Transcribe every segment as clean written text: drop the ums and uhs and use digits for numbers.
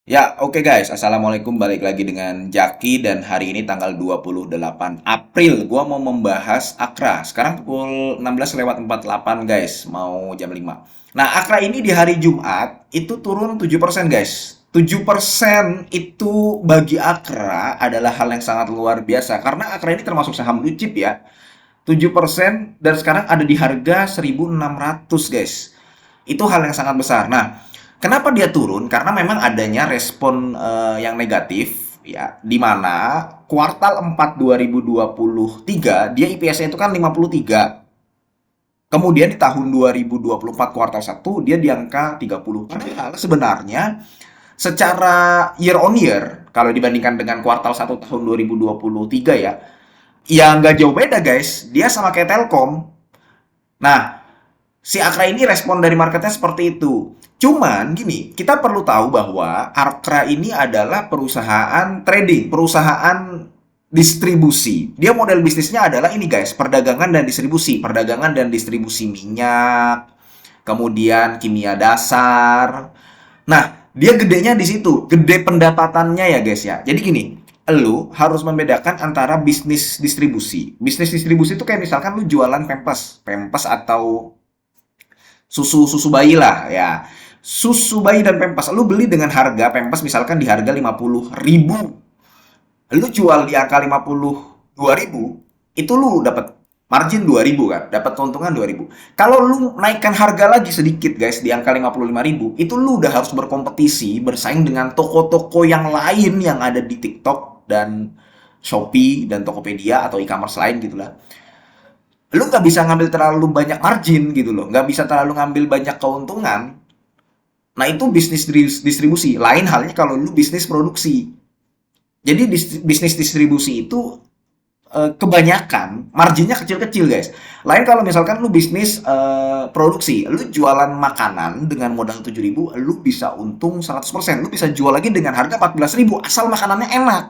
Ya, oke guys. Assalamualaikum. Balik lagi dengan Jaki dan hari ini tanggal 28 April. Gua mau membahas Akra. Sekarang pukul 16:48 guys, mau jam 5. Nah, Akra ini di hari Jumat itu turun 7% guys. 7% itu bagi Akra adalah hal yang sangat luar biasa karena Akra ini termasuk saham blue chip ya. 7% dan sekarang ada di harga 1.600 guys. Itu hal yang sangat besar. Nah, kenapa dia turun? Karena memang adanya respon yang negatif ya, di mana kuartal 4 2023 dia IPS-nya itu kan 53. Kemudian di tahun 2024 kuartal 1 dia di angka 30. Padahal sebenarnya secara year on year kalau dibandingkan dengan kuartal 1 tahun 2023 ya, ya nggak jauh beda guys. Dia sama kayak Telkom. Nah, si Akra ini respon dari marketnya seperti itu. Cuman gini, kita perlu tahu bahwa Akra ini adalah perusahaan trading, perusahaan distribusi. Dia model bisnisnya adalah ini guys, perdagangan dan distribusi. Perdagangan dan distribusi minyak, kemudian kimia dasar. Nah, dia gedenya di situ, gede pendapatannya ya guys ya. Jadi gini, lu harus membedakan antara bisnis distribusi. Bisnis distribusi itu kayak misalkan lu jualan pempes, pempes atau susu bayi lah ya, susu bayi dan pempes lu beli dengan harga pempes misalkan di harga 50.000, lu jual di angka 52.000, itu lu dapat margin 2.000 kan, dapat keuntungan 2.000. Kalau lu naikkan harga lagi sedikit guys di angka 55.000, itu lu udah harus berkompetisi bersaing dengan toko-toko yang lain yang ada di TikTok dan Shopee dan Tokopedia atau e-commerce lain gitulah. Lu nggak bisa ngambil terlalu banyak margin gitu loh, nggak bisa terlalu ngambil banyak keuntungan. Nah, itu bisnis distribusi. Lain halnya kalau lu bisnis produksi. Jadi bisnis distribusi itu kebanyakan marginnya kecil-kecil guys. Lain kalau misalkan lu bisnis produksi, lu jualan makanan dengan modal 7.000, lu bisa untung 100%. Lu bisa jual lagi dengan harga 14.000 asal makanannya enak.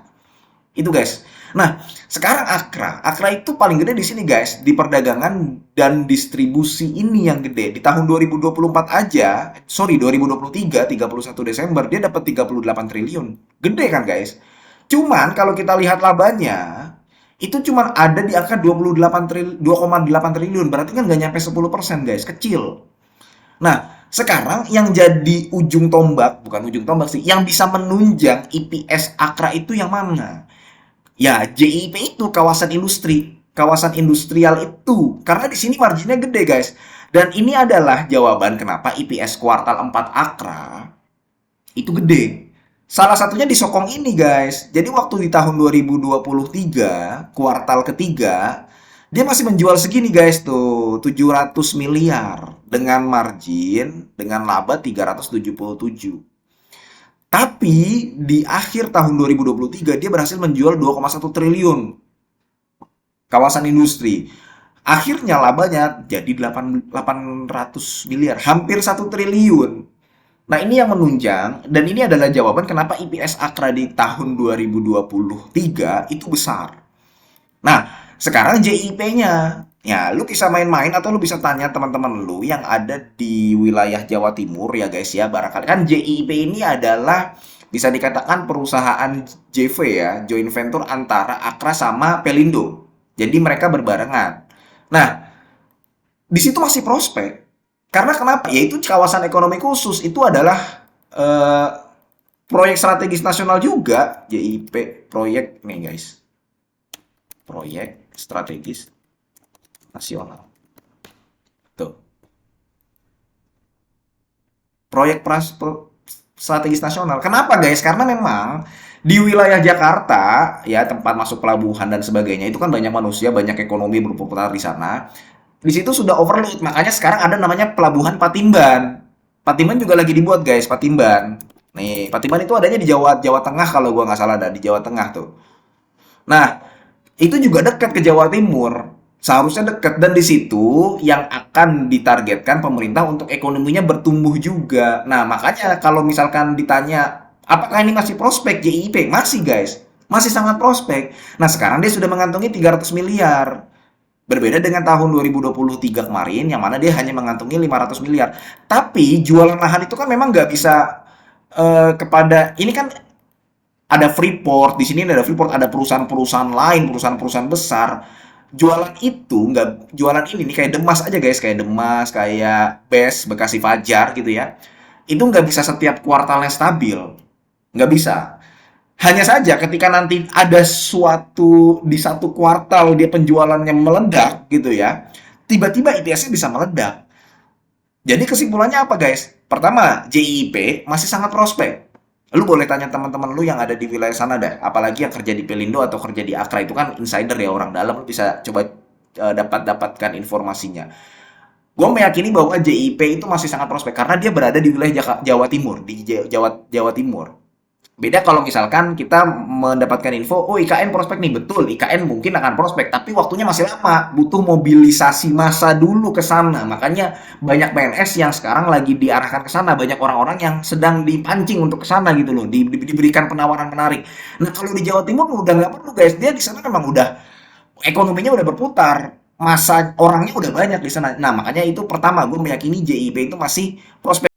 Itu guys. Nah, sekarang Akra itu paling gede di sini guys, di perdagangan dan distribusi ini yang gede. Di tahun 2024 aja, sorry 2023, 31 Desember dia dapat 38 triliun. Gede kan guys? Cuman kalau kita lihat labanya, itu cuman ada di angka 2,8 triliun. Berarti kan nggak nyampe 10% guys, kecil. Nah, sekarang yang jadi ujung tombak, bukan ujung tombak sih, yang bisa menunjang IPS Akra itu yang mana? Ya, JIP itu kawasan industri, kawasan industrial itu. Karena di sini marginnya gede, guys. Dan ini adalah jawaban kenapa IPS kuartal 4 Akra itu gede. Salah satunya disokong ini, guys. Jadi waktu di tahun 2023, kuartal ketiga, dia masih menjual segini, guys, tuh, 700 miliar dengan margin dengan laba 377. Tapi di akhir tahun 2023 dia berhasil menjual 2,1 triliun kawasan industri. Akhirnya labanya jadi 800 miliar, hampir 1 triliun. Nah, ini yang menunjang dan ini adalah jawaban kenapa IPS Akra di tahun 2023 itu besar. Nah, sekarang JIP-nya. Ya, lu bisa main-main atau lu bisa tanya teman-teman lu yang ada di wilayah Jawa Timur ya guys ya. Barangkali kan JIP ini adalah bisa dikatakan perusahaan JV ya, joint venture antara Akra sama Pelindo. Jadi mereka berbarengan. Nah, di situ masih prospek. Karena kenapa? Yaitu kawasan ekonomi khusus itu adalah eh, proyek strategis nasional juga. JIP proyek nih guys. Proyek strategis nasional. Tuh. Proyek strategis nasional. Kenapa guys? Karena memang di wilayah Jakarta ya tempat masuk pelabuhan dan sebagainya itu kan banyak manusia, banyak ekonomi berputar di sana. Di situ sudah overload, makanya sekarang ada namanya pelabuhan Patimban. Patimban juga lagi dibuat guys, Patimban. Nih, Patimban itu adanya di Jawa Jawa Tengah kalau gua nggak salah ada di Jawa Tengah tuh. Nah, itu juga dekat ke Jawa Timur. Seharusnya dekat dan di situ yang akan ditargetkan pemerintah untuk ekonominya bertumbuh juga. Nah, makanya kalau misalkan ditanya apakah ini masih prospek JIP? Masih, guys. Masih sangat prospek. Nah, sekarang dia sudah mengantongi 300 miliar. Berbeda dengan tahun 2023 kemarin yang mana dia hanya mengantongi 500 miliar. Tapi jualan lahan itu kan memang nggak bisa kepada ini kan ada Freeport, di sini ada Freeport, ada perusahaan-perusahaan lain, perusahaan-perusahaan besar. Jualan itu nggak jualan ini nih kayak Demas aja guys, kayak Demas, kayak Best, Bekasi Fajar gitu ya. Itu nggak bisa setiap kuartalnya stabil, nggak bisa. Hanya saja ketika nanti ada suatu di satu kuartal dia penjualannya meledak gitu ya, tiba-tiba IPS-nya bisa meledak. Jadi kesimpulannya apa guys? Pertama, JIP masih sangat prospek. Lu boleh tanya teman-teman lu yang ada di wilayah sana dah, apalagi yang kerja di Pelindo atau kerja di Akra itu kan insider ya orang dalam, lu bisa coba dapatkan informasinya. Gue meyakini bahwa JIP itu masih sangat prospek karena dia berada di wilayah Jawa Timur, di Jawa Jawa Timur. Beda kalau misalkan kita mendapatkan info, oh IKN prospek nih, betul, IKN mungkin akan prospek, tapi waktunya masih lama, butuh mobilisasi massa dulu ke sana. Makanya banyak PNS yang sekarang lagi diarahkan ke sana, banyak orang-orang yang sedang dipancing untuk ke sana gitu loh, diberikan penawaran menarik. Nah kalau di Jawa Timur udah nggak perlu guys, dia di sana memang udah ekonominya udah berputar, masa orangnya udah banyak di sana. Nah makanya itu pertama gue meyakini JIP itu masih prospek.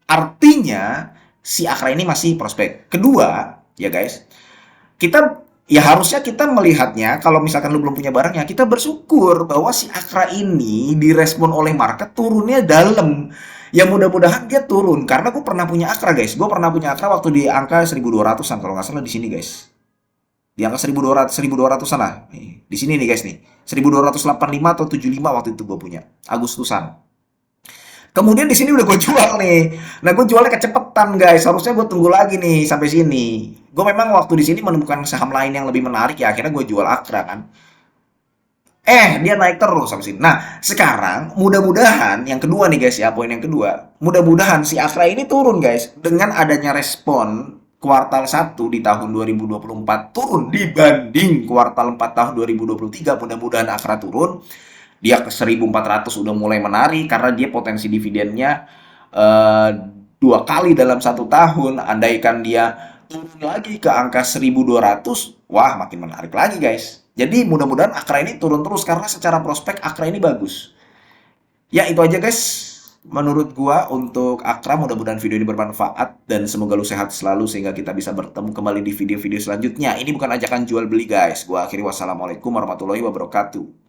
Artinya si Akra ini masih prospek. Kedua, ya guys, kita ya harusnya kita melihatnya kalau misalkan lu belum punya barangnya, kita bersyukur bahwa si Akra ini direspon oleh market turunnya dalam. Ya mudah-mudahan dia turun karena gue pernah punya Akra guys. Gue pernah punya Akra waktu di angka 1200-an kalau nggak salah di sini guys. Di angka 1200-an lah. Nih, di sini nih guys nih. 1285 atau 75 waktu itu gue punya. Agustusan. Kemudian di sini udah gue jual nih. Nah, gue jualnya kecepetan, guys. Harusnya gue tunggu lagi nih sampai sini. Gue memang waktu di sini menemukan saham lain yang lebih menarik ya. Akhirnya gue jual Akra kan. Dia naik terus sampai sini. Nah, sekarang mudah-mudahan yang kedua nih guys ya, poin yang kedua. Mudah-mudahan si Akra ini turun guys dengan adanya respon kuartal 1 di tahun 2024 turun dibanding kuartal 4 tahun 2023. Mudah-mudahan Akra turun, dia ke 1400 udah mulai menarik karena dia potensi dividennya eh, 2 kali dalam 1 tahun. Andaikan dia turun lagi ke angka 1200, wah makin menarik lagi guys. Jadi mudah-mudahan Akra ini turun terus karena secara prospek Akra ini bagus. Ya itu aja guys. Menurut gua untuk Akra, mudah-mudahan video ini bermanfaat dan semoga lu sehat selalu sehingga kita bisa bertemu kembali di video-video selanjutnya. Ini bukan ajakan jual beli guys. Gua akhiri wassalamualaikum warahmatullahi wabarakatuh.